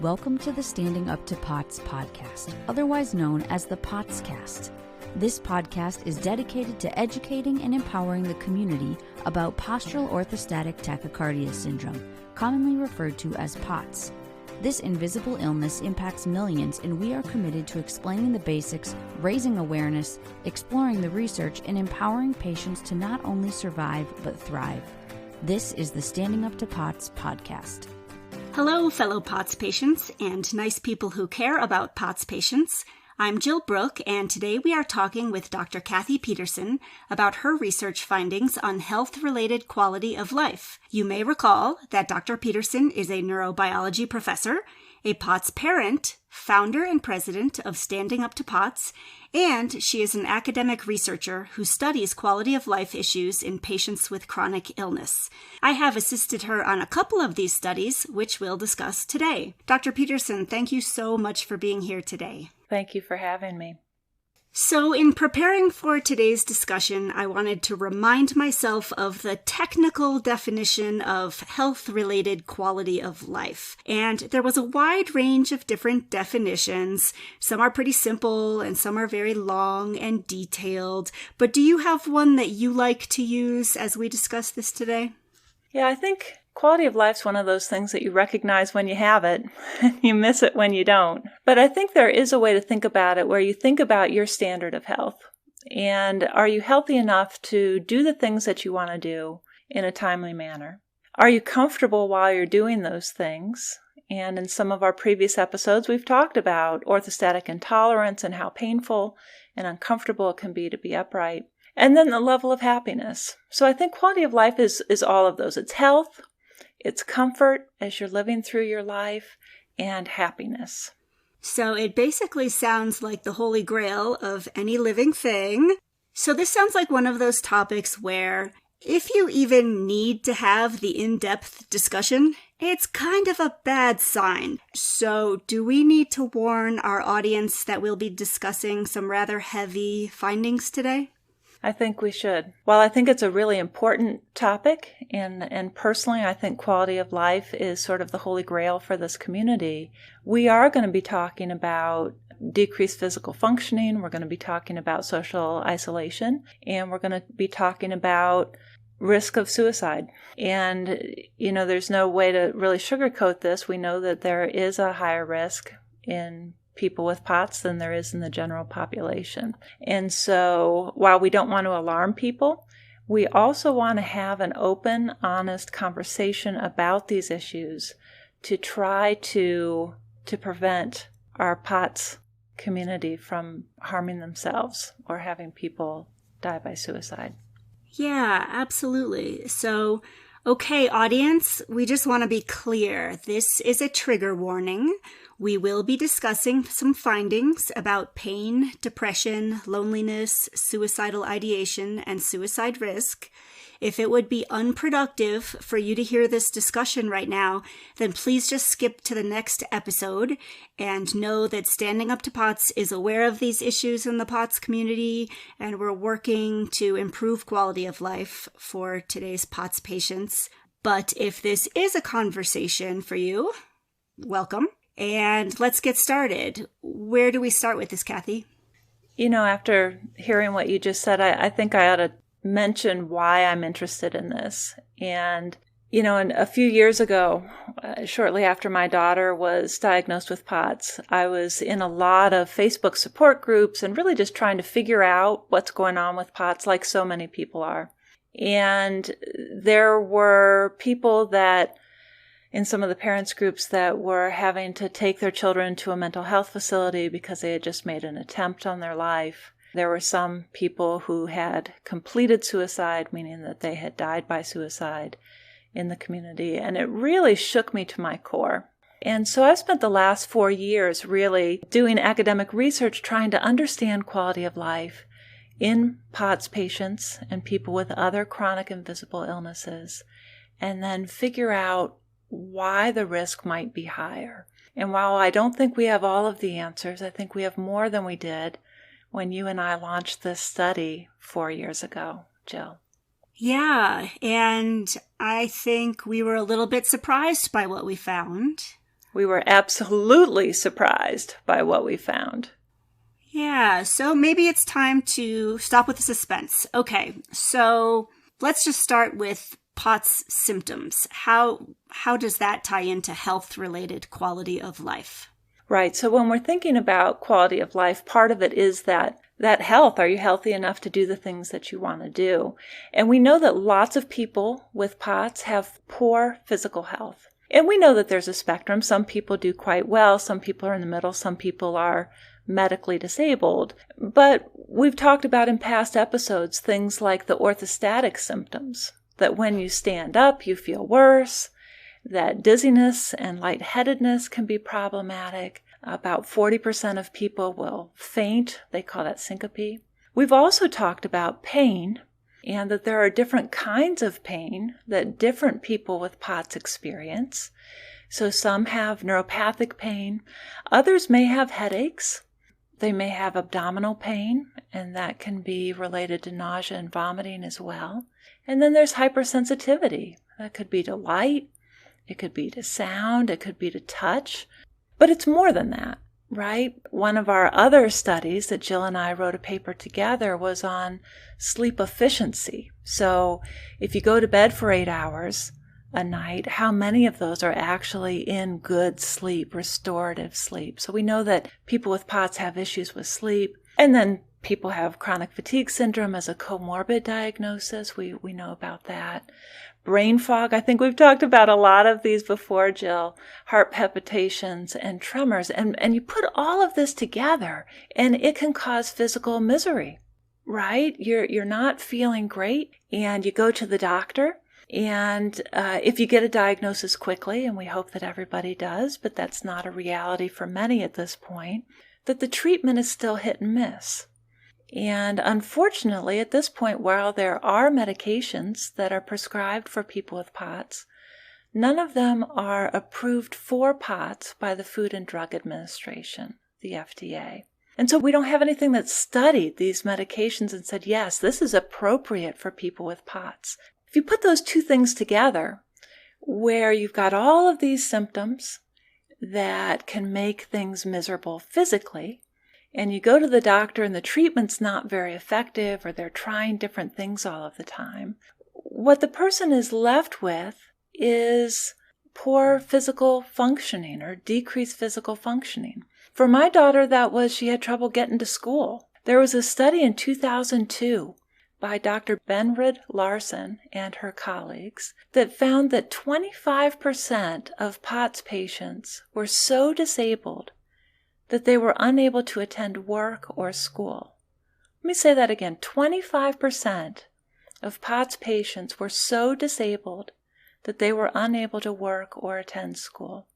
Welcome to the Standing Up to POTS podcast, otherwise known as the POTScast. This podcast is dedicated to educating and empowering the community about postural orthostatic tachycardia syndrome, commonly referred to as POTS. This invisible illness impacts millions, and we are committed to explaining the basics, raising awareness, exploring the research, and empowering patients to not only survive but thrive. This is the Standing Up to POTS podcast. Hello, fellow POTS patients and nice people who care about POTS patients. I'm Jill Brooke, and today we are talking with Dr. Kathy Peterson about her research findings on health-related quality of life. You may recall that Dr. Peterson is a neurobiology professor, a POTS parent, founder and president of Standing Up to POTS, and she is an academic researcher who studies quality of life issues in patients with chronic illness. I have assisted her on a couple of these studies, which we'll discuss today. Dr. Peterson, thank you so much for being here today. Thank you for having me. So in preparing for today's discussion, I wanted to remind myself of the technical definition of health-related quality of life. And there was a wide range of different definitions. Some are pretty simple and some are very long and detailed. But do you have one that you like to use as we discuss this today? Yeah, I think quality of life is one of those things that you recognize when you have it, and you miss it when you don't. But I think there is a way to think about it where you think about your standard of health. And are you healthy enough to do the things that you want to do in a timely manner? Are you comfortable while you're doing those things? And in some of our previous episodes, we've talked about orthostatic intolerance and how painful and uncomfortable it can be upright. And then the level of happiness. So I think quality of life is all of those. It's health, it's comfort as you're living through your life, and happiness. So it basically sounds like the holy grail of any living thing. So this sounds like one of those topics where if you even need to have the in-depth discussion, it's kind of a bad sign. So do we need to warn our audience that we'll be discussing some rather heavy findings today? I think we should. While I think it's a really important topic, and personally I think quality of life is sort of the holy grail for this community, we are going to be talking about decreased physical functioning, we're going to be talking about social isolation, and we're going to be talking about risk of suicide. And, there's no way to really sugarcoat this. We know that there is a higher risk in people with POTS than there is in the general population. And so while we don't want to alarm people, we also want to have an open, honest conversation about these issues to try to prevent our POTS community from harming themselves or having people die by suicide. Yeah, absolutely. So, okay, audience, we just want to be clear. This is a trigger warning. We will be discussing some findings about pain, depression, loneliness, suicidal ideation, and suicide risk. If it would be unproductive for you to hear this discussion right now, then please just skip to the next episode and know that Standing Up to POTS is aware of these issues in the POTS community, and we're working to improve quality of life for today's POTS patients. But if this is a conversation for you, welcome. And let's get started. Where do we start with this, Kathy? After hearing what you just said, I think I ought to mention why I'm interested in this. And, and a few years ago, shortly after my daughter was diagnosed with POTS, I was in a lot of Facebook support groups and really just trying to figure out what's going on with POTS, like so many people are. And there were people that in some of the parents groups that were having to take their children to a mental health facility because they had just made an attempt on their life. There were some people who had completed suicide, meaning that they had died by suicide in the community. And it really shook me to my core. And so I've spent the last 4 years really doing academic research trying to understand quality of life in POTS patients and people with other chronic invisible illnesses, and then figure out why the risk might be higher. And while I don't think we have all of the answers, I think we have more than we did when you and I launched this study 4 years ago, Jill. Yeah, and I think we were a little bit surprised by what we found. We were absolutely surprised by what we found. Yeah, so maybe it's time to stop with the suspense. Okay, so let's just start with POTS symptoms. How does that tie into health-related quality of life? Right, so when we're thinking about quality of life, part of it is that health. Are you healthy enough to do the things that you want to do? And we know that lots of people with POTS have poor physical health. And we know that there's a spectrum. Some people do quite well. Some people are in the middle. Some people are medically disabled. But we've talked about in past episodes things like the orthostatic symptoms, that when you stand up, you feel worse, that dizziness and lightheadedness can be problematic. About 40% of people will faint. They call that syncope. We've also talked about pain, and that there are different kinds of pain that different people with POTS experience. So some have neuropathic pain. Others may have headaches. They may have abdominal pain, and that can be related to nausea and vomiting as well. And then there's hypersensitivity. That could be to light, it could be to sound, it could be to touch. But it's more than that, right? One of our other studies that Jill and I wrote a paper together was on sleep efficiency. So if you go to bed for 8 hours a night, how many of those are actually in good sleep, restorative sleep? So we know that people with POTS have issues with sleep. And then people have chronic fatigue syndrome as a comorbid diagnosis. We know about that. Brain fog, I think we've talked about a lot of these before, Jill. Heart palpitations and tremors. And you put all of this together, and it can cause physical misery, right? You're not feeling great, and you go to the doctor. And if you get a diagnosis quickly, and we hope that everybody does, but that's not a reality for many at this point, that the treatment is still hit and miss. And unfortunately, at this point, while there are medications that are prescribed for people with POTS, none of them are approved for POTS by the Food and Drug Administration, the FDA. And so we don't have anything that studied these medications and said, yes, this is appropriate for people with POTS. If you put those two things together, where you've got all of these symptoms that can make things miserable physically, and you go to the doctor and the treatment's not very effective, or they're trying different things all of the time, what the person is left with is poor physical functioning or decreased physical functioning. For my daughter, that was she had trouble getting to school. There was a study in 2002 by Dr. Benrid Larson and her colleagues that found that 25% of POTS patients were so disabled that they were unable to attend work or school. Let me say that again. 25% of POTS patients were so disabled that they were unable to work or attend school.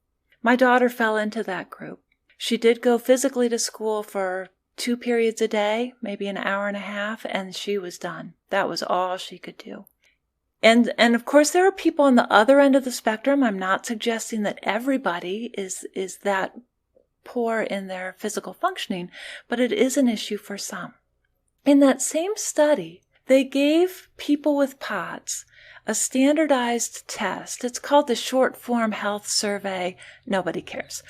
My daughter fell into that group. She did go physically to school for 2 periods a day, maybe an hour and a half, and she was done. That was all she could do. And of course, there are people on the other end of the spectrum. I'm not suggesting that everybody is that poor in their physical functioning, but it is an issue for some. In that same study, they gave people with POTS a standardized test. It's called the Short Form Health Survey. Nobody cares.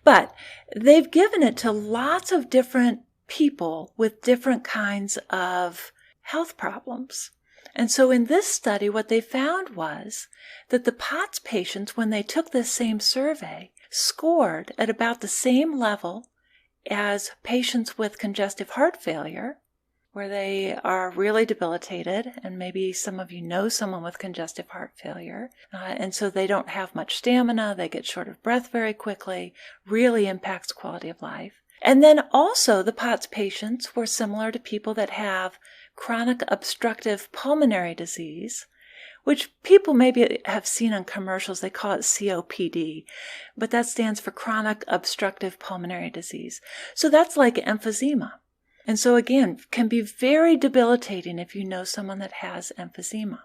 But they've given it to lots of different people with different kinds of health problems. And so in this study, what they found was that the POTS patients, when they took this same survey, scored at about the same level as patients with congestive heart failure, where they are really debilitated, and maybe some of you know someone with congestive heart failure, and so they don't have much stamina, they get short of breath very quickly, really impacts quality of life. And then also the POTS patients were similar to people that have chronic obstructive pulmonary disease, which people maybe have seen on commercials. They call it COPD, but that stands for chronic obstructive pulmonary disease. So that's like emphysema. And so again, can be very debilitating if you know someone that has emphysema.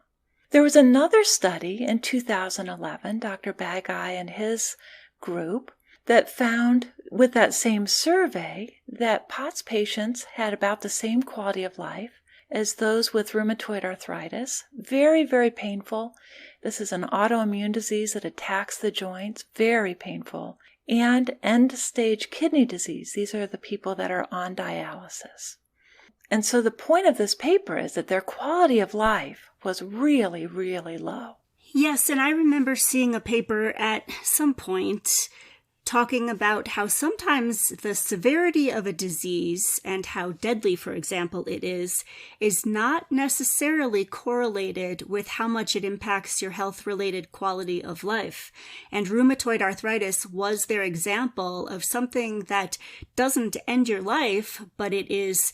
There was another study in 2011, Dr. Bagai and his group, that found with that same survey that POTS patients had about the same quality of life as those with rheumatoid arthritis. Very, very painful. This is an autoimmune disease that attacks the joints. Very painful. and end-stage kidney disease. These are the people that are on dialysis. And so the point of this paper is that their quality of life was really, really low. Yes, and I remember seeing a paper at some point talking about how sometimes the severity of a disease and how deadly, for example, it is not necessarily correlated with how much it impacts your health-related quality of life. And rheumatoid arthritis was their example of something that doesn't end your life, but it is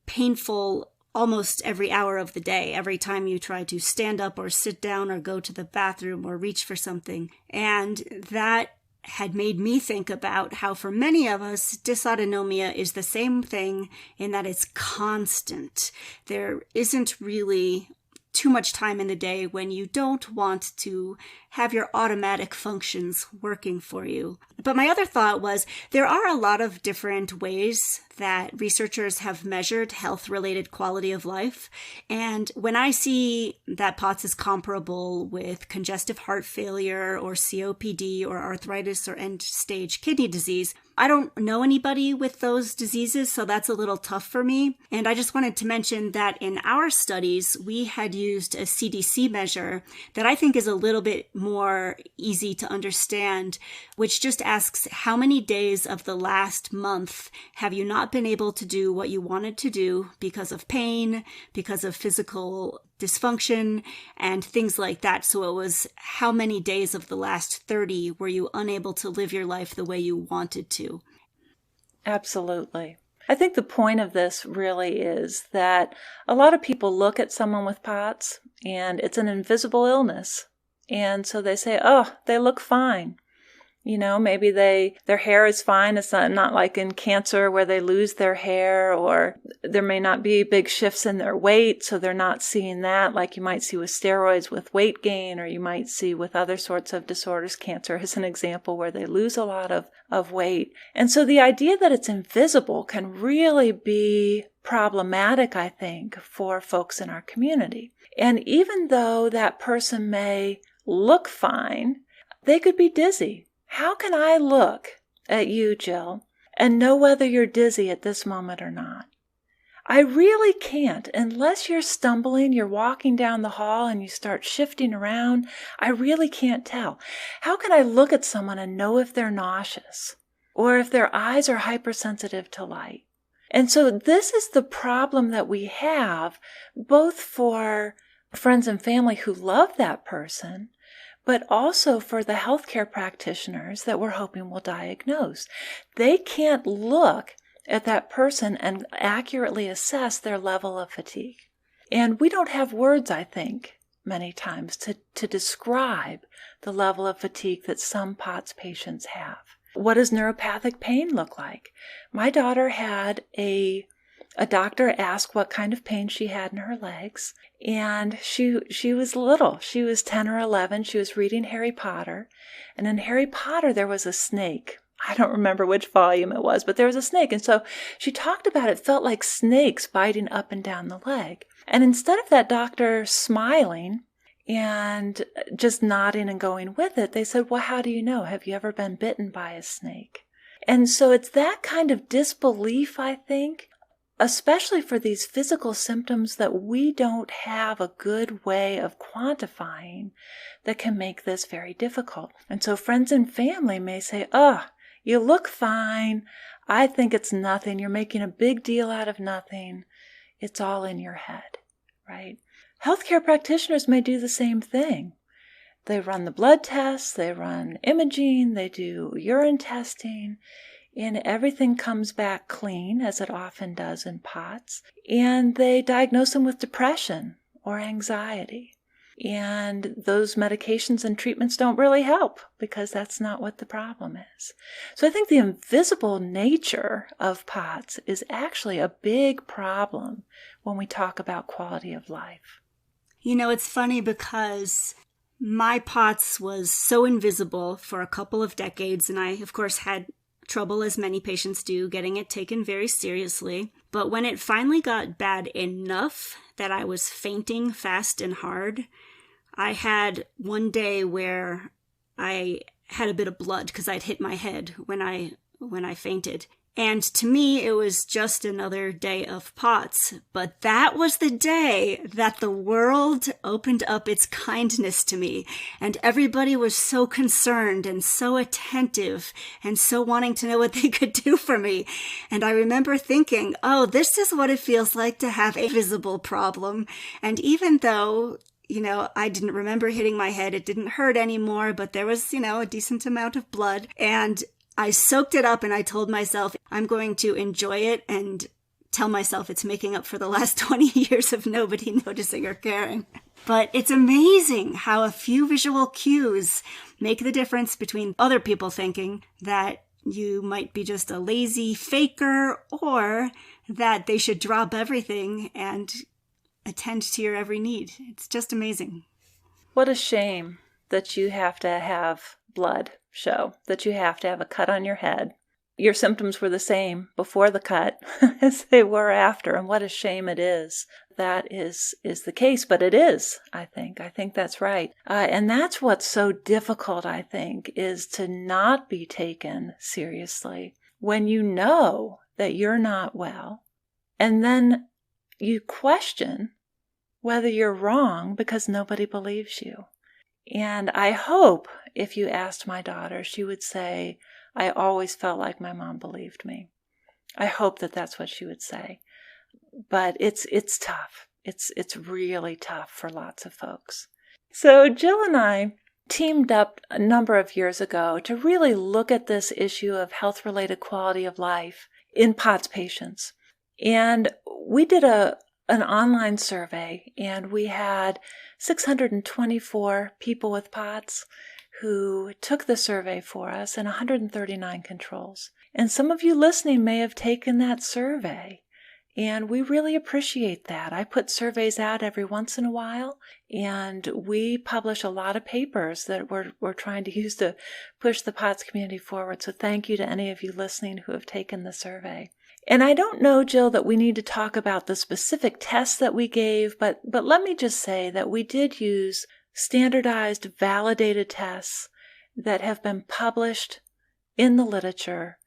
painful almost every hour of the day, every time you try to stand up or sit down or go to the bathroom or reach for something. And that had made me think about how for many of us, dysautonomia is the same thing in that it's constant. There isn't really too much time in the day when you don't want to have your automatic functions working for you. But my other thought was there are a lot of different ways that researchers have measured health-related quality of life. And when I see that POTS is comparable with congestive heart failure or COPD or arthritis or end-stage kidney disease, I don't know anybody with those diseases, so that's a little tough for me. And I just wanted to mention that in our studies, we had used a CDC measure that I think is a little bit more easy to understand, which just asks how many days of the last month have you not been able to do what you wanted to do because of pain, because of physical dysfunction, and things like that. So it was how many days of the last 30 were you unable to live your life the way you wanted to? Absolutely. I think the point of this really is that a lot of people look at someone with POTS and it's an invisible illness. And so they say, oh, they look fine. You know, maybe their hair is fine. It's not like in cancer where they lose their hair, or there may not be big shifts in their weight, so they're not seeing that like you might see with steroids with weight gain, or you might see with other sorts of disorders. Cancer is an example where they lose a lot of weight. And so the idea that it's invisible can really be problematic, I think, for folks in our community. And even though that person may look fine, they could be dizzy. How can I look at you, Jill, and know whether you're dizzy at this moment or not? I really can't. Unless you're stumbling, you're walking down the hall and you start shifting around, I really can't tell. How can I look at someone and know if they're nauseous or if their eyes are hypersensitive to light? And so this is the problem that we have, both for friends and family who love that person, but also for the healthcare practitioners that we're hoping will diagnose. They can't look at that person and accurately assess their level of fatigue. And we don't have words, I think, many times to describe the level of fatigue that some POTS patients have. What does neuropathic pain look like? My daughter had a doctor ask what kind of pain she had in her legs, and she was little. She was 10 or 11. She was reading Harry Potter, and in Harry Potter there was a snake. I don't remember which volume it was, but there was a snake, and so she talked about it felt like snakes biting up and down the leg. And instead of that doctor smiling and just nodding and going with it, they said, well, how do you know? Have you ever been bitten by a snake? And so it's that kind of disbelief, I think, especially for these physical symptoms that we don't have a good way of quantifying, that can make this very difficult. And so friends and family may say, oh, you look fine. I think it's nothing. You're making a big deal out of nothing. It's all in your head, right? Healthcare practitioners may do the same thing. They run the blood tests, they run imaging, they do urine testing, and everything comes back clean, as it often does in POTS, and they diagnose them with depression or anxiety. And those medications and treatments don't really help because that's not what the problem is. So I think the invisible nature of POTS is actually a big problem when we talk about quality of life. You know, it's funny because my POTS was so invisible for a couple of decades, and I, of course, had trouble, as many patients do, getting it taken very seriously. But when it finally got bad enough that I was fainting fast and hard, I had one day where I had a bit of blood because I'd hit my head when I fainted. And to me, it was just another day of POTS. But that was the day that the world opened up its kindness to me. And everybody was so concerned and so attentive and so wanting to know what they could do for me. And I remember thinking, oh, this is what it feels like to have a visible problem. And even though I didn't remember hitting my head, it didn't hurt anymore, but there was, a decent amount of blood. And I soaked it up and I told myself I'm going to enjoy it and tell myself it's making up for the last 20 years of nobody noticing or caring. But it's amazing how a few visual cues make the difference between other people thinking that you might be just a lazy faker or that they should drop everything and attend to your every need. It's just amazing. What a shame that you have to have blood show, that you have to have a cut on your head. Your symptoms were the same before the cut as they were after, and what a shame it is that is the case, but it is, I think. I think that's right. And that's what's so difficult, I think, is to not be taken seriously when you know that you're not well, and then you question whether you're wrong because nobody believes you. And I hope if you asked my daughter, she would say, I always felt like my mom believed me. I hope that that's what she would say. But it's tough. It's really tough for lots of folks. So Jill and I teamed up a number of years ago to really look at this issue of health-related quality of life in POTS patients. And we did an online survey, and we had 624 people with POTS who took the survey for us and 139 controls. And some of you listening may have taken that survey, and we really appreciate that. I put surveys out every once in a while, and we publish a lot of papers that we're trying to use to push the POTS community forward. So thank you to any of you listening who have taken the survey. And I don't know, Jill, that we need to talk about the specific tests that we gave, but let me just say that we did use standardized, validated tests that have been published in the literature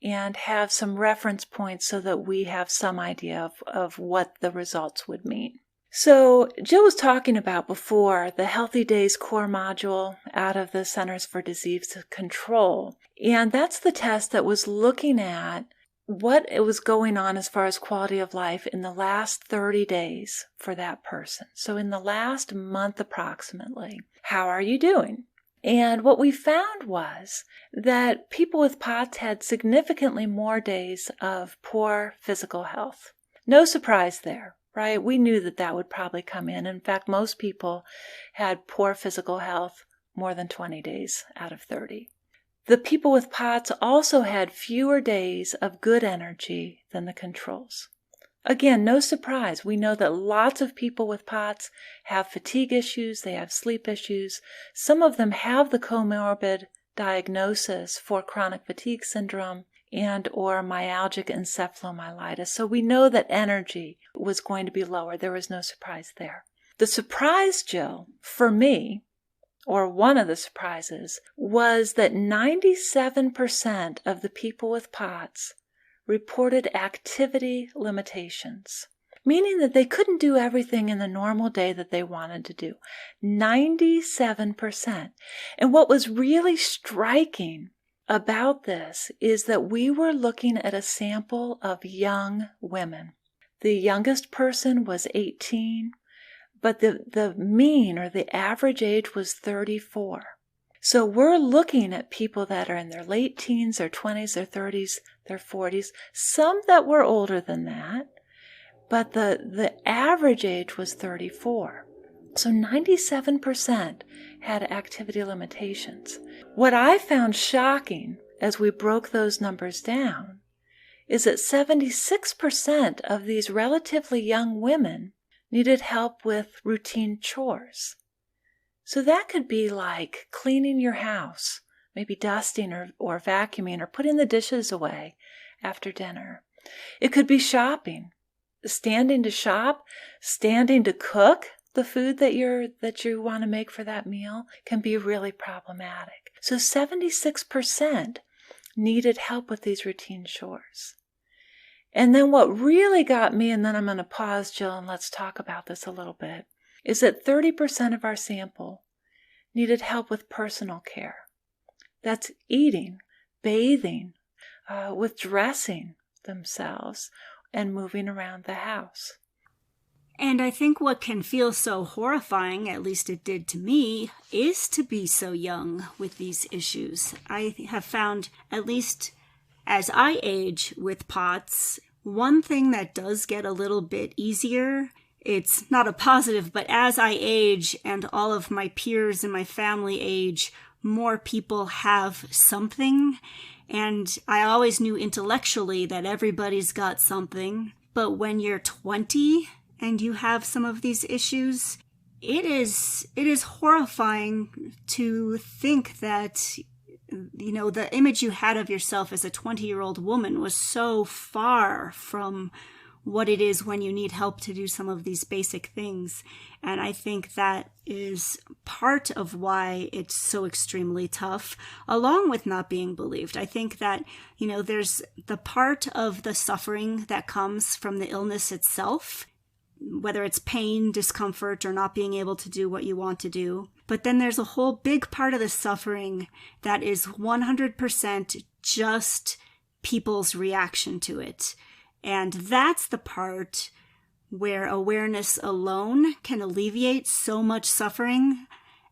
and have some reference points so that we have some idea of what the results would mean. So Jill was talking about before the Healthy Days core module out of the Centers for Disease Control. And that's the test that was looking at what it was going on as far as quality of life in the last 30 days for that person. So in the last month approximately, how are you doing? And what we found was that people with POTS had significantly more days of poor physical health. No surprise there, right? We knew that would probably come in. In fact, most people had poor physical health more than 20 days out of 30. The people with POTS also had fewer days of good energy than the controls. Again, no surprise. We know that lots of people with POTS have fatigue issues, they have sleep issues. Some of them have the comorbid diagnosis for chronic fatigue syndrome and or myalgic encephalomyelitis. So we know that energy was going to be lower. There was no surprise there. The surprise, Jill, for me, or one of the surprises, was that 97% of the people with POTS reported activity limitations, meaning that they couldn't do everything in the normal day that they wanted to do. 97%. And what was really striking about this is that we were looking at a sample of young women. The youngest person was 18. But the mean or the average age was 34. So we're looking at people that are in their late teens, their 20s, their 30s, their 40s, some that were older than that, but the average age was 34. So 97% had activity limitations. What I found shocking as we broke those numbers down is that 76% of these relatively young women needed help with routine chores. So that could be like cleaning your house, maybe dusting or vacuuming or putting the dishes away after dinner. It could be shopping, standing to shop, standing to cook the food that you want to make for that meal can be really problematic. So 76% needed help with these routine chores. And then what really got me, and then I'm going to pause, Jill, and let's talk about this a little bit, is that 30% of our sample needed help with personal care. That's eating, bathing, with dressing themselves, and moving around the house. And I think what can feel so horrifying, at least it did to me, is to be so young with these issues. I have found, at least as I age with POTS, one thing that does get a little bit easier, it's not a positive, but as I age and all of my peers in my family age, more people have something. And I always knew intellectually that everybody's got something. But when you're 20 and you have some of these issues, it is horrifying to think that, you know, the image you had of yourself as a 20-year-old woman was so far from what it is when you need help to do some of these basic things. And I think that is part of why it's so extremely tough, along with not being believed. I think that, you know, there's the part of the suffering that comes from the illness itself, whether it's pain, discomfort, or not being able to do what you want to do. But then there's a whole big part of the suffering that is 100% just people's reaction to it. And that's the part where awareness alone can alleviate so much suffering.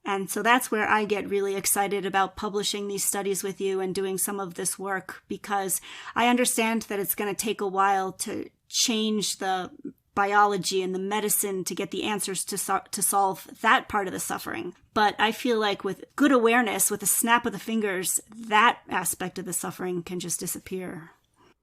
And so that's where I get really excited about publishing these studies with you and doing some of this work, because I understand that it's going to take a while to change the biology and the medicine to get the answers to solve that part of the suffering. But I feel like with good awareness, with a snap of the fingers, that aspect of the suffering can just disappear.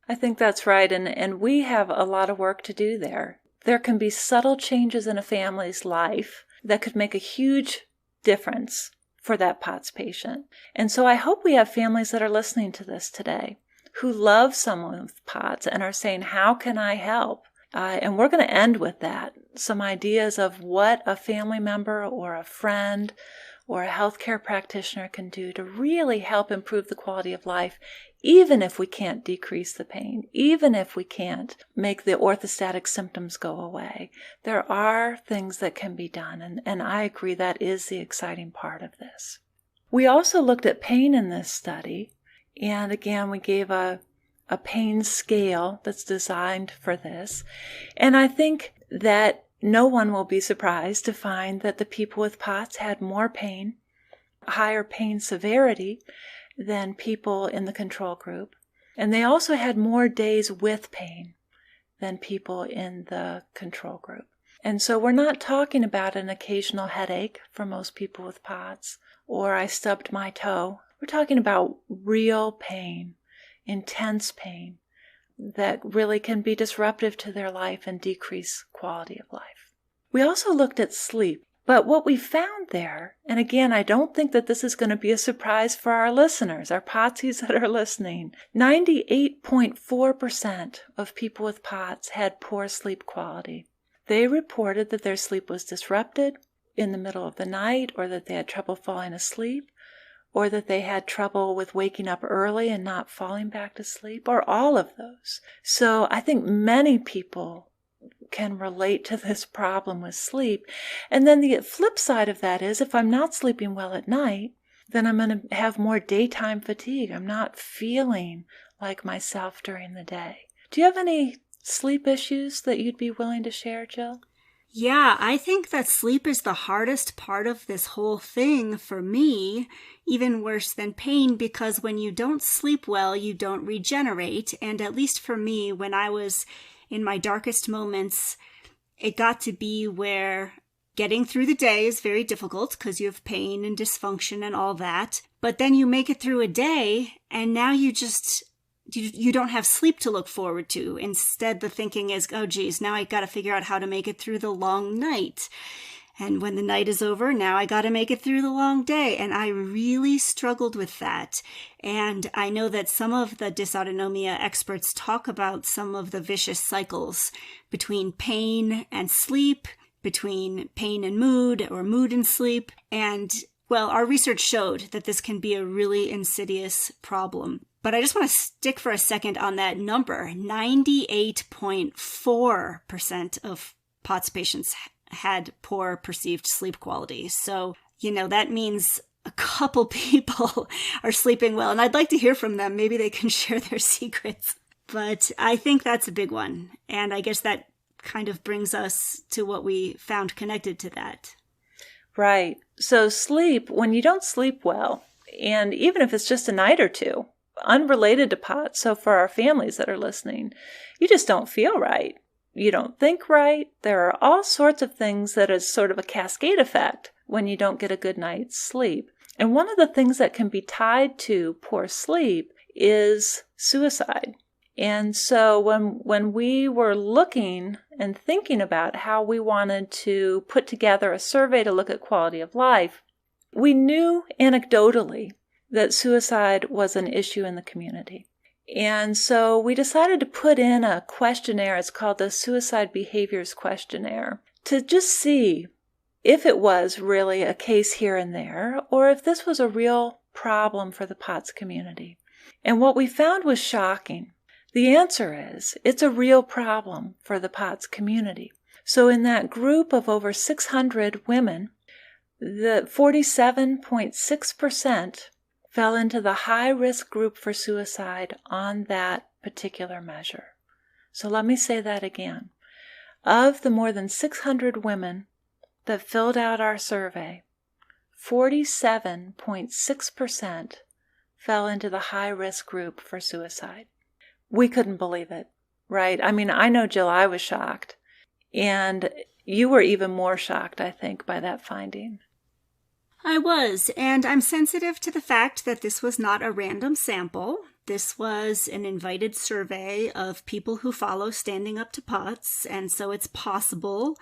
I think that's right, and we have a lot of work to do there. There can be subtle changes in a family's life that could make a huge difference for that POTS patient. And so I hope we have families that are listening to this today who love someone with POTS and are saying, how can I help? And we're going to end with that, some ideas of what a family member or a friend or a healthcare practitioner can do to really help improve the quality of life, even if we can't decrease the pain, even if we can't make the orthostatic symptoms go away. There are things that can be done, and I agree that is the exciting part of this. We also looked at pain in this study, and again, we gave a pain scale that's designed for this. And I think that no one will be surprised to find that the people with POTS had more pain, higher pain severity than people in the control group. And they also had more days with pain than people in the control group. And so we're not talking about an occasional headache for most people with POTS, or I stubbed my toe. We're talking about real pain, intense pain that really can be disruptive to their life and decrease quality of life. We also looked at sleep, but what we found there, and again, I don't think that this is going to be a surprise for our listeners, our POTSies that are listening, 98.4% of people with POTS had poor sleep quality. They reported that their sleep was disrupted in the middle of the night, or that they had trouble falling asleep, or that they had trouble with waking up early and not falling back to sleep, or all of those. So I think many people can relate to this problem with sleep. And then the flip side of that is, if I'm not sleeping well at night, then I'm going to have more daytime fatigue. I'm not feeling like myself during the day. Do you have any sleep issues that you'd be willing to share, Jill? Yeah, I think that sleep is the hardest part of this whole thing for me, even worse than pain, because when you don't sleep well, you don't regenerate. And at least for me, when I was in my darkest moments, it got to be where getting through the day is very difficult because you have pain and dysfunction and all that. But then you make it through a day, and now you don't have sleep to look forward to. Instead, the thinking is, oh, geez, now I got to figure out how to make it through the long night. And when the night is over, now I got to make it through the long day. And I really struggled with that. And I know that some of the dysautonomia experts talk about some of the vicious cycles between pain and sleep, between pain and mood, or mood and sleep. And Well, our research showed that this can be a really insidious problem. But I just want to stick for a second on that number. 98.4% of POTS patients had poor perceived sleep quality. So, that means a couple people are sleeping well. And I'd like to hear from them. Maybe they can share their secrets. But I think that's a big one. And I guess that kind of brings us to what we found connected to that. Right. So sleep, when you don't sleep well, and even if it's just a night or two, unrelated to POTS, so for our families that are listening, you just don't feel right. You don't think right. There are all sorts of things that is sort of a cascade effect when you don't get a good night's sleep. And one of the things that can be tied to poor sleep is suicide. And so when we were looking and thinking about how we wanted to put together a survey to look at quality of life, we knew anecdotally that suicide was an issue in the community. And so we decided to put in a questionnaire. It's called the Suicide Behaviors Questionnaire, to just see if it was really a case here and there, or if this was a real problem for the POTS community. And what we found was shocking. The answer is, it's a real problem for the POTS community. So in that group of over 600 women, the 47.6% fell into the high-risk group for suicide on that particular measure. So let me say that again. Of the more than 600 women that filled out our survey, 47.6% fell into the high-risk group for suicide. We couldn't believe it, right? I mean, I know, Jill, I was shocked. And you were even more shocked, I think, by that finding. I was, and I'm sensitive to the fact that this was not a random sample. This was an invited survey of people who follow Standing Up to POTS, and so it's possible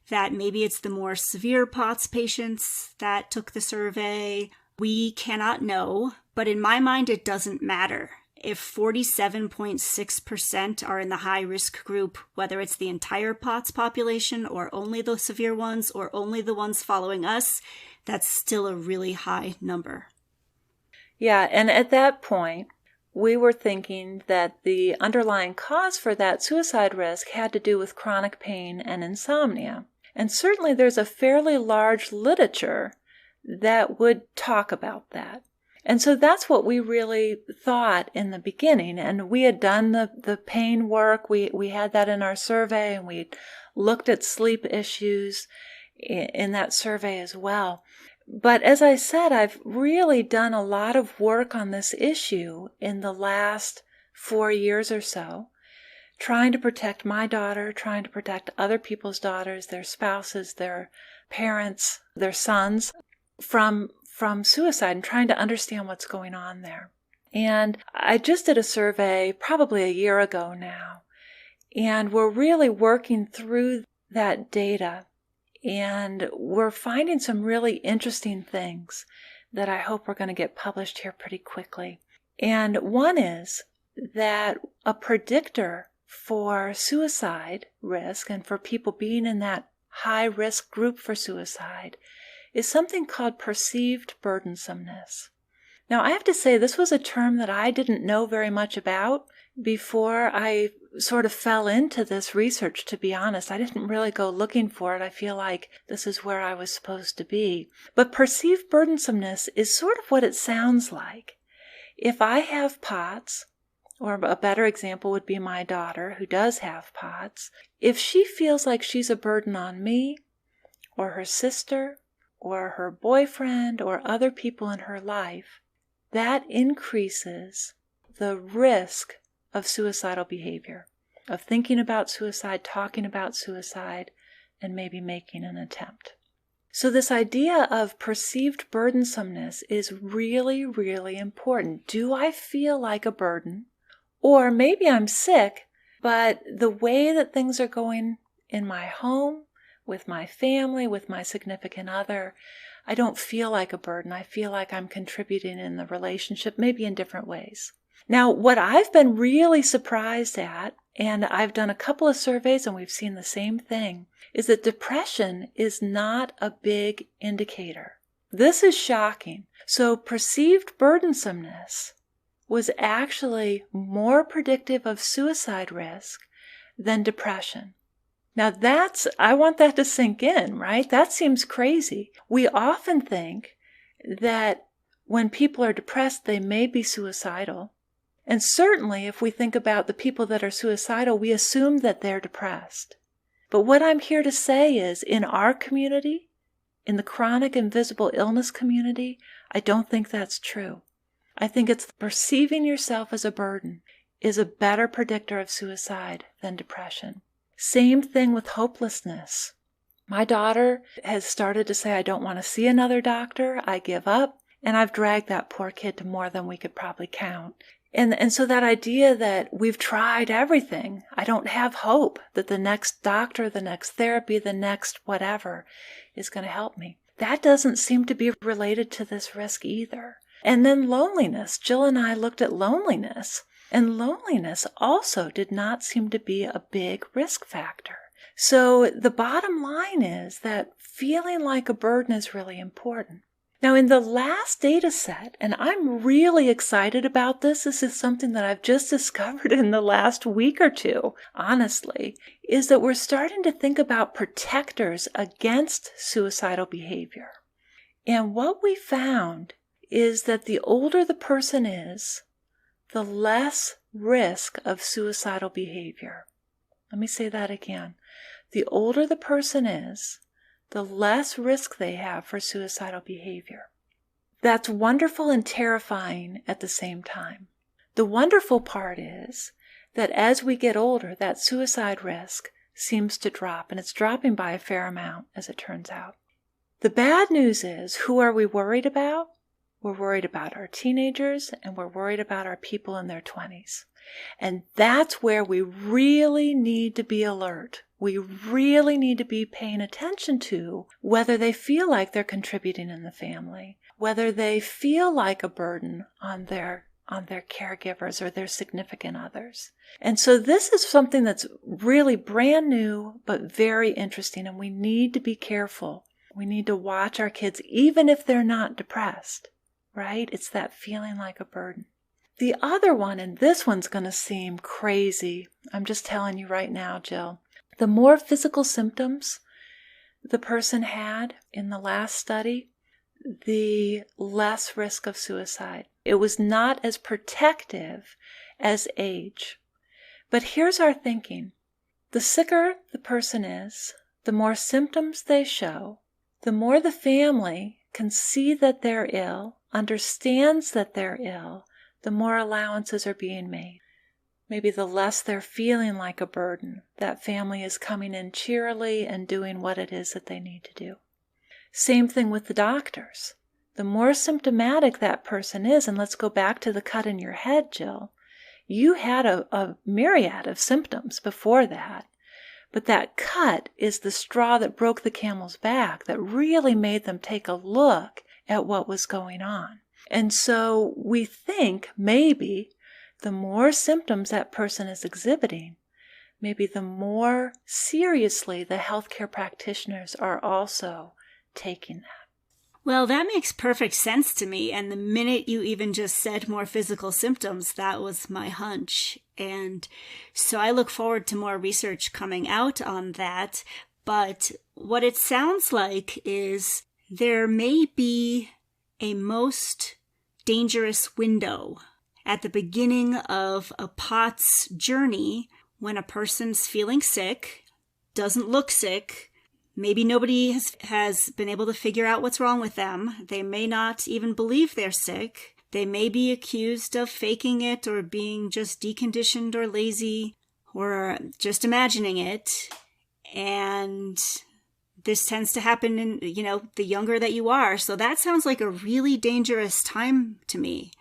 that maybe it's the more severe POTS patients that took the survey. We cannot know, but in my mind, it doesn't matter. If 47.6% are in the high-risk group, whether it's the entire POTS population or only the severe ones or only the ones following us, that's still a really high number. Yeah, and at that point, we were thinking that the underlying cause for that suicide risk had to do with chronic pain and insomnia. And certainly there's a fairly large literature that would talk about that. And so that's what we really thought in the beginning. And we had done the pain work. We had that in our survey, and we looked at sleep issues in that survey as well. But as I said, I've really done a lot of work on this issue in the last 4 years or so, trying to protect my daughter, trying to protect other people's daughters, their spouses, their parents, their sons from suicide, and trying to understand what's going on there. And I just did a survey probably a year ago now, and we're really working through that data, and we're finding some really interesting things that I hope are going to get published here pretty quickly. And one is that a predictor for suicide risk and for people being in that high-risk group for suicide is something called perceived burdensomeness. Now, I have to say, this was a term that I didn't know very much about before I sort of fell into this research, to be honest. I didn't really go looking for it. I feel like this is where I was supposed to be. But perceived burdensomeness is sort of what it sounds like. If I have POTS, or a better example would be my daughter who does have POTS, if she feels like she's a burden on me, or her sister, or her boyfriend, or other people in her life, that increases the risk of suicidal behavior, of thinking about suicide, talking about suicide, and maybe making an attempt. So this idea of perceived burdensomeness is really, really important. Do I feel like a burden? Or maybe I'm sick, but the way that things are going in my home, with my family, with my significant other, I don't feel like a burden. I feel like I'm contributing in the relationship, maybe in different ways. Now, what I've been really surprised at, and I've done a couple of surveys and we've seen the same thing, is that depression is not a big indicator This is shocking. So perceived burdensomeness was actually more predictive of suicide risk than depression. Now I want that to sink in, right? That seems crazy. We often think that when people are depressed, they may be suicidal. And certainly if we think about the people that are suicidal, we assume that they're depressed. But what I'm here to say is, in our community, in the chronic invisible illness community, I don't think that's true. I think it's perceiving yourself as a burden is a better predictor of suicide than depression. Same thing with hopelessness. My daughter has started to say, I don't want to see another doctor, I give up, and I've dragged that poor kid to more than we could probably count. And so that idea that we've tried everything, I don't have hope that the next doctor, the next therapy, the next whatever is going to help me. That doesn't seem to be related to this risk either. And then loneliness. Jill and I looked at loneliness, and loneliness also did not seem to be a big risk factor. So the bottom line is that feeling like a burden is really important. Now, in the last data set, and I'm really excited about this is something that I've just discovered in the last week or two, honestly, is that we're starting to think about protectors against suicidal behavior. And what we found is that the older the person is, the less risk of suicidal behavior. Let me say that again. The older the person is, the less risk they have for suicidal behavior. That's wonderful and terrifying at the same time. The wonderful part is that as we get older, that suicide risk seems to drop, and it's dropping by a fair amount, as it turns out. The bad news is, who are we worried about? We're worried about our teenagers, and we're worried about our people in their 20s. And that's where we really need to be alert. We really need to be paying attention to whether they feel like they're contributing in the family, whether they feel like a burden on their caregivers or their significant others. And so this is something that's really brand new, but very interesting, and we need to be careful. We need to watch our kids, even if they're not depressed, right? It's that feeling like a burden. The other one, and this one's going to seem crazy, I'm just telling you right now, Jill, the more physical symptoms the person had in the last study, the less risk of suicide. It was not as protective as age. But here's our thinking. The sicker the person is, the more symptoms they show, the more the family can see that they're ill, understands that they're ill, the more allowances are being made. Maybe the less they're feeling like a burden, that family is coming in cheerily and doing what it is that they need to do. Same thing with the doctors. The more symptomatic that person is, and let's go back to the cut in your head, Jill, you had a myriad of symptoms before that, but that cut is the straw that broke the camel's back, that really made them take a look at what was going on. And so we think maybe the more symptoms that person is exhibiting, maybe the more seriously the healthcare practitioners are also taking that. Well, that makes perfect sense to me. And the minute you even just said more physical symptoms, that was my hunch. And so I look forward to more research coming out on that. But what it sounds like is there may be a most dangerous window at the beginning of a POTS journey when a person's feeling sick, doesn't look sick. Maybe nobody has been able to figure out what's wrong with them. They may not even believe they're sick. They may be accused of faking it or being just deconditioned or lazy or just imagining it. And this tends to happen in, the younger that you are. So that sounds like a really dangerous time to me.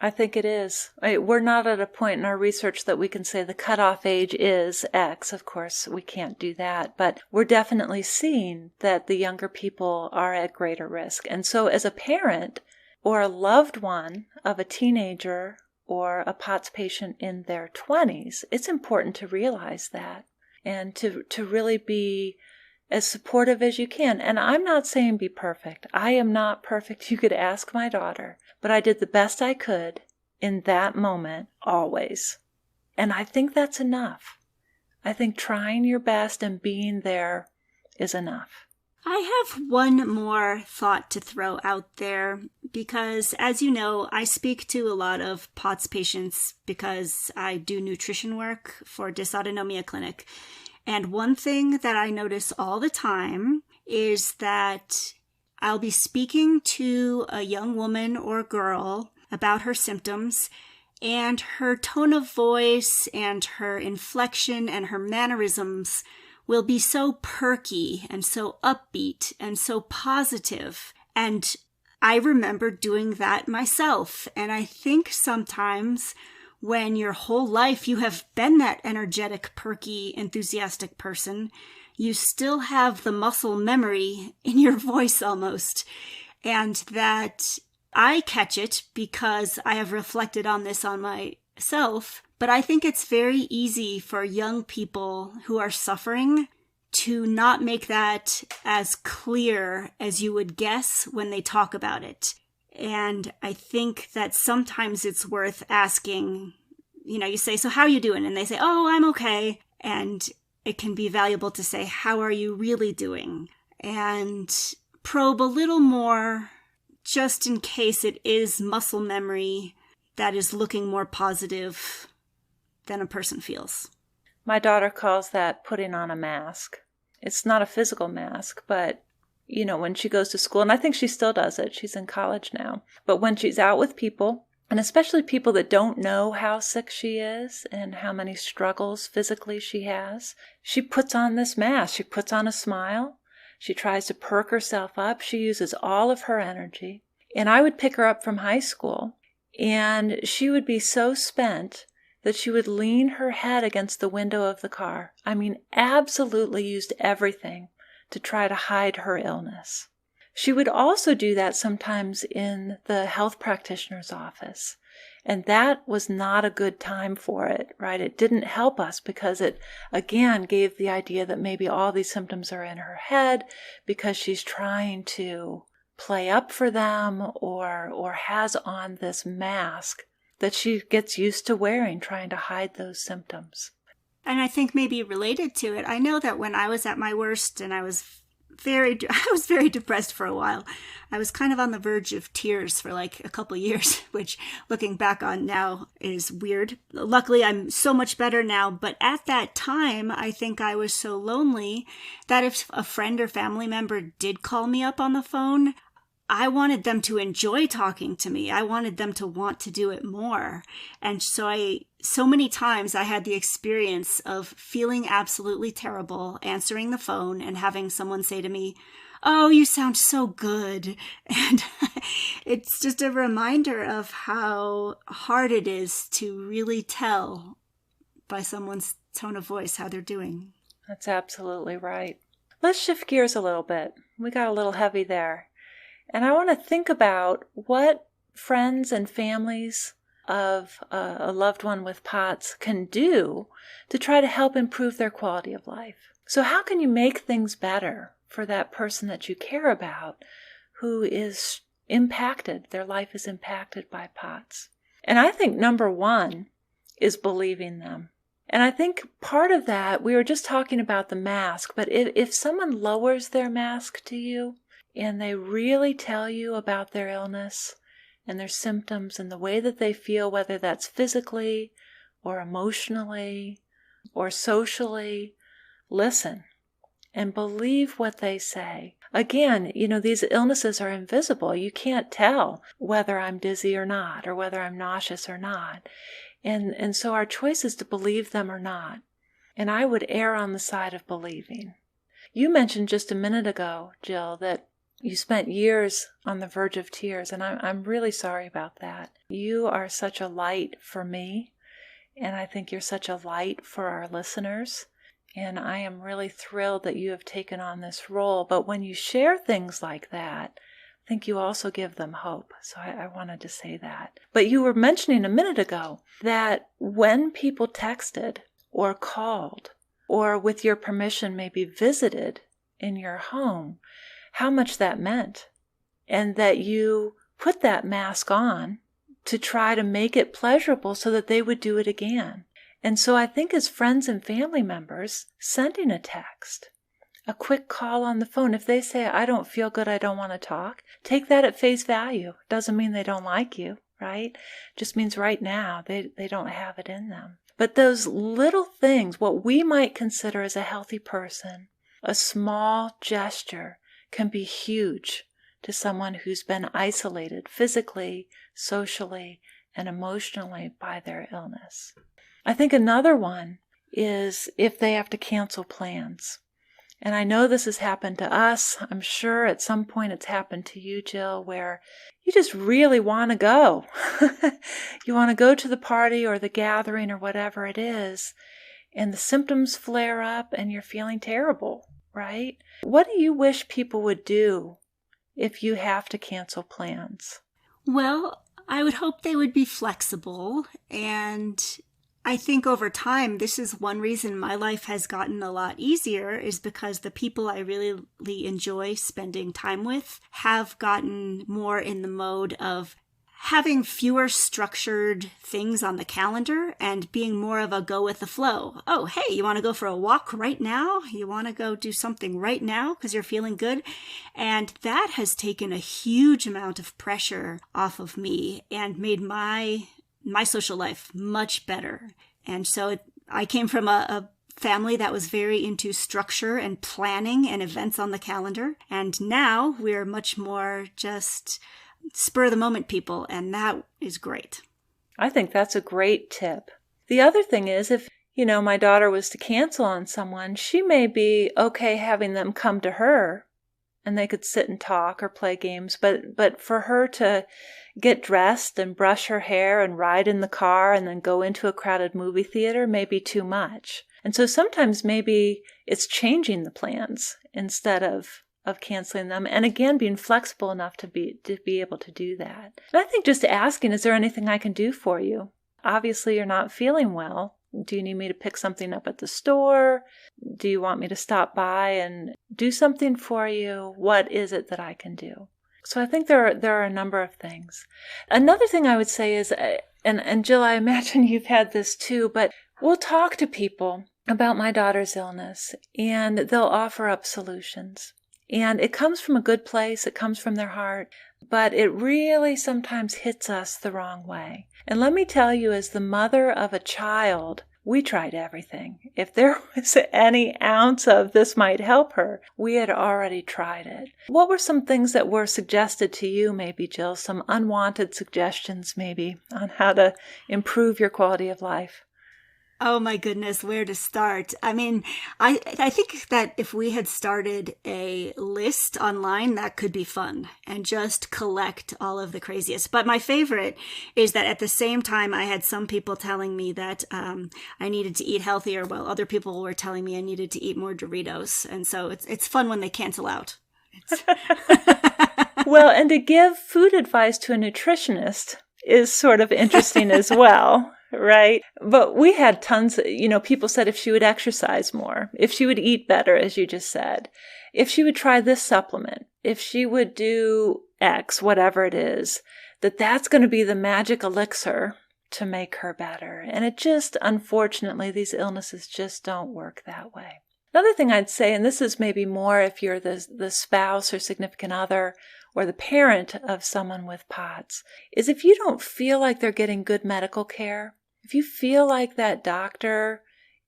I think it is. We're not at a point in our research that we can say the cutoff age is X. Of course, we can't do that. But we're definitely seeing that the younger people are at greater risk. And so as a parent or a loved one of a teenager or a POTS patient in their 20s, it's important to realize that and to really be as supportive as you can. And I'm not saying be perfect. I am not perfect. You could ask my daughter. But I did the best I could in that moment, always. And I think that's enough. I think trying your best and being there is enough. I have one more thought to throw out there because, as you know, I speak to a lot of POTS patients because I do nutrition work for Dysautonomia Clinic. And one thing that I notice all the time is that I'll be speaking to a young woman or girl about her symptoms, and her tone of voice and her inflection and her mannerisms will be so perky and so upbeat and so positive. And I remember doing that myself. And I think sometimes when your whole life you have been that energetic, perky, enthusiastic person, you still have the muscle memory in your voice almost. And that I catch it because I have reflected on this on myself. But I think it's very easy for young people who are suffering to not make that as clear as you would guess when they talk about it. And I think that sometimes it's worth asking, you say, so how are you doing? And they say, oh, I'm okay. And it can be valuable to say, how are you really doing? And probe a little more just in case it is muscle memory that is looking more positive than a person feels. My daughter calls that putting on a mask. It's not a physical mask, but, when she goes to school, and I think she still does it, she's in college now, but when she's out with people, and especially people that don't know how sick she is and how many struggles physically she has, she puts on this mask. She puts on a smile. She tries to perk herself up. She uses all of her energy. And I would pick her up from high school, and she would be so spent that she would lean her head against the window of the car. I mean, absolutely used everything to try to hide her illness. She would also do that sometimes in the health practitioner's office. And that was not a good time for it, right? It didn't help us because it, again, gave the idea that maybe all these symptoms are in her head because she's trying to play up for them or has on this mask that she gets used to wearing, trying to hide those symptoms. And I think maybe related to it, I know that when I was at my worst and I was very depressed for a while, I was kind of on the verge of tears for like a couple years, which looking back on now is weird. Luckily, I'm so much better now. But at that time, I think I was so lonely that if a friend or family member did call me up on the phone, I wanted them to enjoy talking to me. I wanted them to want to do it more. And so many times I had the experience of feeling absolutely terrible, answering the phone and having someone say to me, oh, you sound so good. And it's just a reminder of how hard it is to really tell by someone's tone of voice how they're doing. That's absolutely right. Let's shift gears a little bit. We got a little heavy there. And I want to think about what friends and families of a loved one with POTS can do to try to help improve their quality of life. So how can you make things better for that person that you care about who is impacted, their life is impacted by POTS? And I think number one is believing them. And I think part of that, we were just talking about the mask, but if someone lowers their mask to you, and they really tell you about their illness and their symptoms and the way that they feel, whether that's physically or emotionally or socially, listen and believe what they say. Again, these illnesses are invisible. You can't tell whether I'm dizzy or not, or whether I'm nauseous or not. And so our choice is to believe them or not. And I would err on the side of believing. You mentioned just a minute ago, Jill, that you spent years on the verge of tears, and I'm really sorry about that. You are such a light for me, and I think you're such a light for our listeners, and I am really thrilled that you have taken on this role. But when you share things like that, I think you also give them hope. So I wanted to say that. But you were mentioning a minute ago that when people texted or called or with your permission maybe visited in your home, how much that meant, and that you put that mask on to try to make it pleasurable so that they would do it again. And so I think as friends and family members, sending a text, a quick call on the phone, if they say, I don't feel good, I don't want to talk, take that at face value. Doesn't mean they don't like you, right? Just means right now they don't have it in them. But those little things, what we might consider as a healthy person, a small gesture can be huge to someone who's been isolated physically, socially, and emotionally by their illness. I think another one is if they have to cancel plans. And I know this has happened to us. I'm sure at some point it's happened to you, Jill, where you just really want to go. You want to go to the party or the gathering or whatever it is, and the symptoms flare up and you're feeling terrible, right? What do you wish people would do if you have to cancel plans? Well, I would hope they would be flexible, and I think over time, this is one reason my life has gotten a lot easier, is because the people I really enjoy spending time with have gotten more in the mode of having fewer structured things on the calendar and being more of a go with the flow. Oh, hey, you want to go for a walk right now? You want to go do something right now because you're feeling good? And that has taken a huge amount of pressure off of me and made my social life much better. And so I came from a family that was very into structure and planning and events on the calendar. And now we're much more just spur of the moment people. And that is great. I think that's a great tip. The other thing is, if, my daughter was to cancel on someone, she may be okay having them come to her and they could sit and talk or play games. But for her to get dressed and brush her hair and ride in the car and then go into a crowded movie theater may be too much. And so sometimes maybe it's changing the plans instead of canceling them. And again, being flexible enough to be able to do that. And I think just asking, is there anything I can do for you? Obviously, you're not feeling well. Do you need me to pick something up at the store? Do you want me to stop by and do something for you? What is it that I can do? So I think there are a number of things. Another thing I would say is, and Jill, I imagine you've had this too, but we'll talk to people about my daughter's illness and they'll offer up solutions. And it comes from a good place, it comes from their heart, but it really sometimes hits us the wrong way. And let me tell you, as the mother of a child, we tried everything. If there was any ounce of this might help her, we had already tried it. What were some things that were suggested to you, maybe, Jill? Some unwanted suggestions, maybe, on how to improve your quality of life? Oh my goodness, where to start? I mean, I think that if we had started a list online, that could be fun and just collect all of the craziest. But my favorite is that at the same time, I had some people telling me that I needed to eat healthier, while other people were telling me I needed to eat more Doritos. And so it's fun when they cancel out. Well, and to give food advice to a nutritionist is sort of interesting as well. Right? But we had tons, people said if she would exercise more, if she would eat better, as you just said, if she would try this supplement, if she would do X, whatever it is, that's going to be the magic elixir to make her better. And it just, unfortunately, these illnesses just don't work that way. Another thing I'd say, and this is maybe more if you're the spouse or significant other or the parent of someone with POTS, is if you don't feel like they're getting good medical care, if you feel like that doctor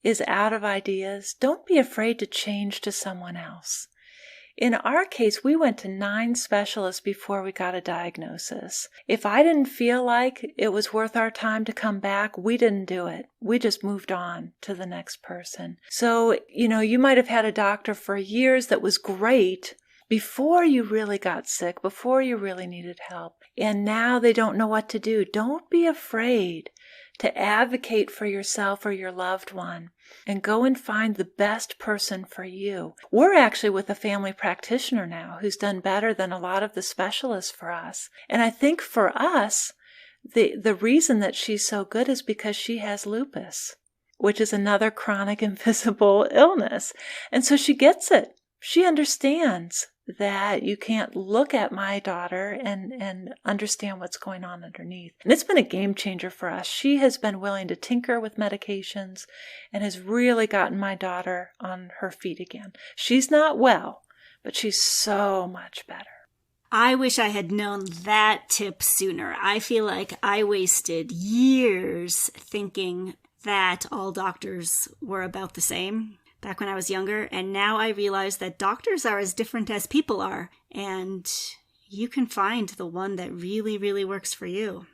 is out of ideas, don't be afraid to change to someone else. In our case, we went to 9 specialists before we got a diagnosis. If I didn't feel like it was worth our time to come back, we didn't do it. We just moved on to the next person. So, you might have had a doctor for years that was great before you really got sick, before you really needed help. And now they don't know what to do. Don't be afraid to advocate for yourself or your loved one and go and find the best person for you. We're actually with a family practitioner now who's done better than a lot of the specialists for us. And I think for us, the reason that she's so good is because she has lupus, which is another chronic invisible illness. And so she gets it she understands that you can't look at my daughter and understand what's going on underneath. And it's been a game changer for us. She has been willing to tinker with medications and has really gotten my daughter on her feet again. She's not well, but she's so much better. I wish I had known that tip sooner. I feel like I wasted years thinking that all doctors were about the same back when I was younger, and now I realize that doctors are as different as people are, and you can find the one that really, really works for you.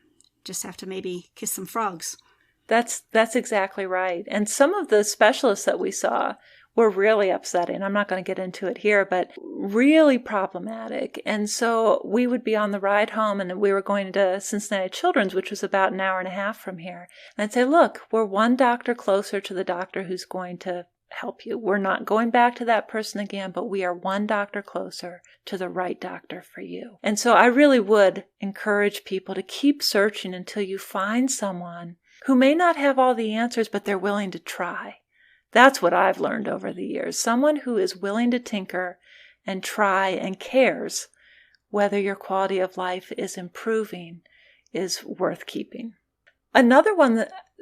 Just have to maybe kiss some frogs. That's exactly right. And some of the specialists that we saw were really upsetting. I'm not going to get into it here, but really problematic. And so we would be on the ride home, and we were going to Cincinnati Children's, which was about an hour and a half from here. And I'd say, look, we're one doctor closer to the doctor who's going to help you. We're not going back to that person again, but we are one doctor closer to the right doctor for you. And so I really would encourage people to keep searching until you find someone who may not have all the answers, but they're willing to try. That's what I've learned over the years. Someone who is willing to tinker and try and cares whether your quality of life is improving is worth keeping. Another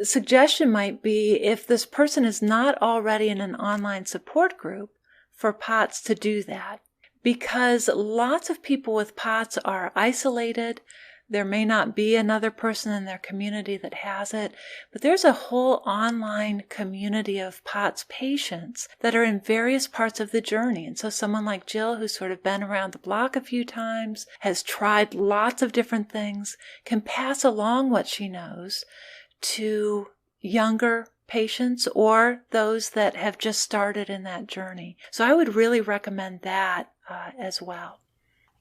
suggestion might be, if this person is not already in an online support group, for POTS to do that. Because lots of people with POTS are isolated. There may not be another person in their community that has it, but there's a whole online community of POTS patients that are in various parts of the journey. And so someone like Jill, who's sort of been around the block a few times, has tried lots of different things, can pass along what she knows to younger patients or those that have just started in that journey. So I would really recommend that as well.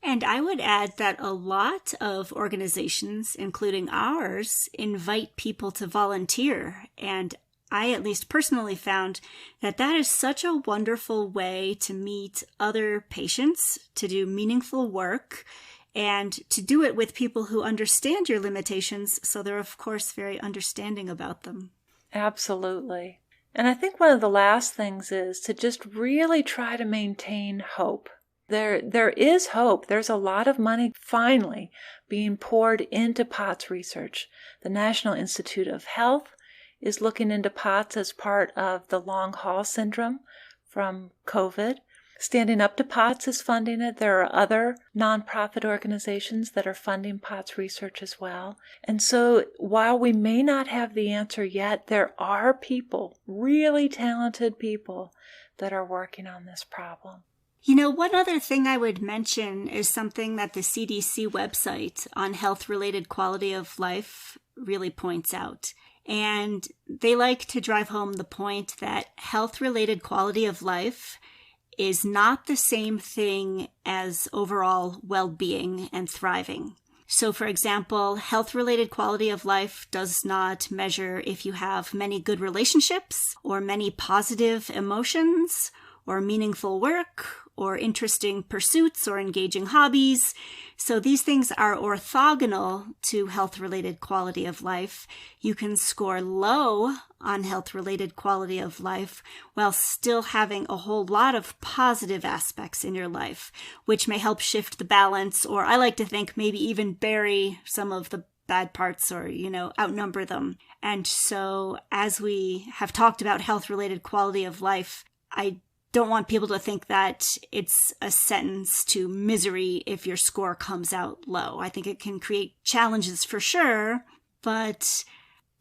And I would add that a lot of organizations, including ours, invite people to volunteer. And I at least personally found that that is such a wonderful way to meet other patients, to do meaningful work, and to do it with people who understand your limitations, so they're, of course, very understanding about them. Absolutely. And I think one of the last things is to just really try to maintain hope. There is hope. There's a lot of money finally being poured into POTS research. The National Institute of Health is looking into POTS as part of the long haul syndrome from COVID. Standing Up to POTS is funding it. There are other nonprofit organizations that are funding POTS research as well. And so while we may not have the answer yet, there are people, really talented people, that are working on this problem. You know, one other thing I would mention is something that the CDC website on health-related quality of life really points out. And they like to drive home the point that health-related quality of life is not the same thing as overall well-being and thriving. So, for example, health-related quality of life does not measure if you have many good relationships or many positive emotions or meaningful work or interesting pursuits or engaging hobbies. So these things are orthogonal to health-related quality of life. You can score low on health-related quality of life while still having a whole lot of positive aspects in your life, which may help shift the balance, or I like to think maybe even bury some of the bad parts or, outnumber them. And so as we have talked about health-related quality of life, I don't want people to think that it's a sentence to misery if your score comes out low. I think it can create challenges for sure, but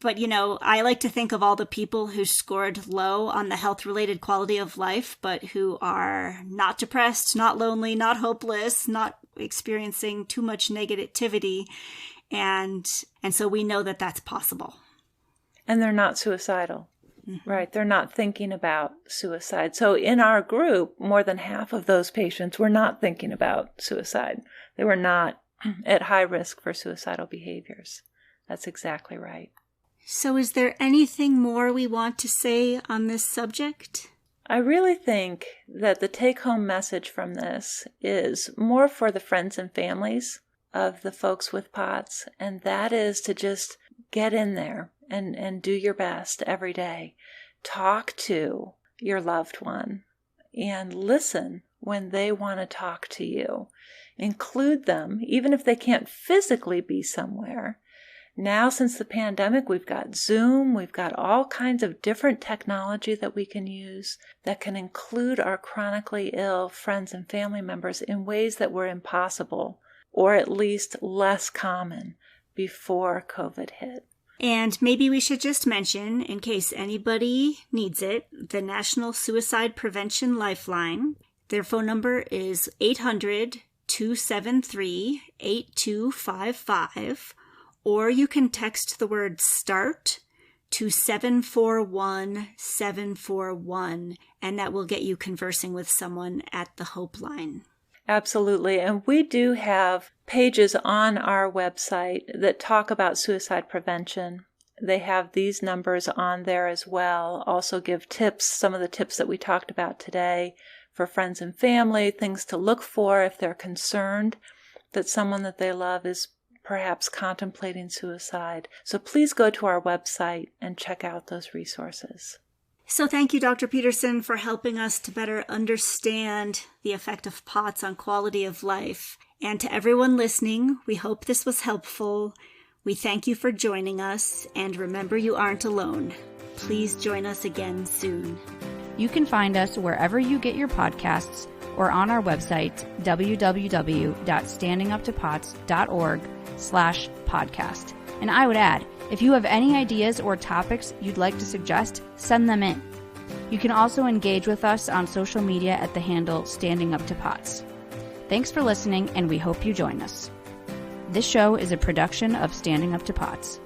I like to think of all the people who scored low on the health-related quality of life, but who are not depressed, not lonely, not hopeless, not experiencing too much negativity, and so we know that that's possible. And they're not suicidal. Right. They're not thinking about suicide. So in our group, more than half of those patients were not thinking about suicide. They were not at high risk for suicidal behaviors. That's exactly right. So is there anything more we want to say on this subject? I really think that the take-home message from this is more for the friends and families of the folks with POTS, and that is to just get in there and do your best every day. Talk to your loved one and listen when they want to talk to you. Include them, even if they can't physically be somewhere. Now, since the pandemic, we've got Zoom, we've got all kinds of different technology that we can use that can include our chronically ill friends and family members in ways that were impossible, or at least less common, before COVID hit. And maybe we should just mention, in case anybody needs it, the National Suicide Prevention Lifeline. Their phone number is 800-273-8255. Or you can text the word START to 741-741, and that will get you conversing with someone at the Hope Line. Absolutely. And we do have pages on our website that talk about suicide prevention. They have these numbers on there as well. Also give tips, some of the tips that we talked about today for friends and family, things to look for if they're concerned that someone that they love is perhaps contemplating suicide. So please go to our website and check out those resources. So thank you, Dr. Peterson, for helping us to better understand the effect of POTS on quality of life. And to everyone listening, we hope this was helpful. We thank you for joining us, and remember, you aren't alone. Please join us again soon. You can find us wherever you get your podcasts or on our website, www.standinguptopots.org/podcast. And I would add, if you have any ideas or topics you'd like to suggest, send them in. You can also engage with us on social media at the handle Standing Up to Pots. Thanks for listening, and we hope you join us. This show is a production of Standing Up to Pots.